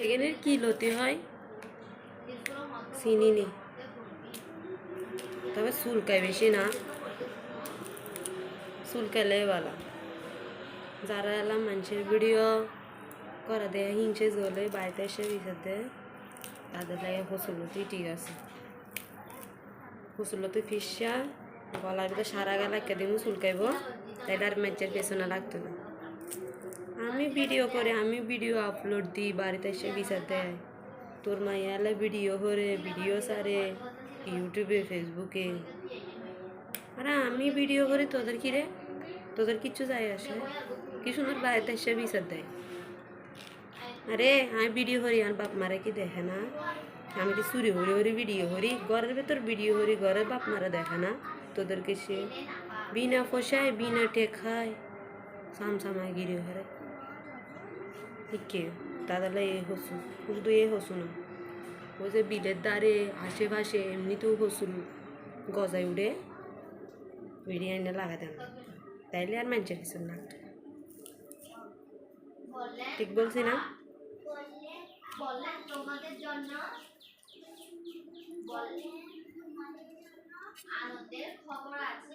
এখানে কি লতি হয় চিনি নি, তবে চুলকায় বেশি না, চুলকাইলে ভালো। যারা এলাম মানুষের ভিডিও করা দেয় হিংসে জ্বলে বাড়িতে এসে বিচার দেয়, তাদের লাগে ফসলতি ঠিক আছে। ফসলতি ফিসা গলার ভিতরে সারা গলা একে দিন চুলকাইব, তাইলে আর মেচের পেছনে লাগতো না। আমি ভিডিও করে, আমি ভিডিও আপলোড দিই, বাড়িতে এসে বিচার দেয় তোর মাইয়া এলে ভিডিও করে, ভিডিও সারে ইউটিউবে ফেসবুকে। আরে আমি ভিডিও করি, তোদের কি রে? তোদের কিচ্ছু যায় আসে? কি সুন্দর বাড়িতে এসে বিচার দেয়। আরে আমি ভিডিও করি, আর বাপ মারা কি দেখে না? আমি কি চুরি হরি হরি ভিডিও করি, ঘরের ভেতর ভিডিও করি, ঘরের বাপ মারা দেখে না? তোদেরকে সে বিনা পোষায় বিনা টেকায় সামসামায় গিরি হরে ঠিক দাদালা এ হসু, শুধু এ হসু না, ওই যে বিলের দ্বারে আশেপাশে এমনিতেও হসুল গজায় উঠে ভিডিও এনে লাগা দেন, তাইলে আর মানুষের কিছু লাগতো। ঠিক বলছি না? তোমাদের জন্য আনন্দের খবর আছে।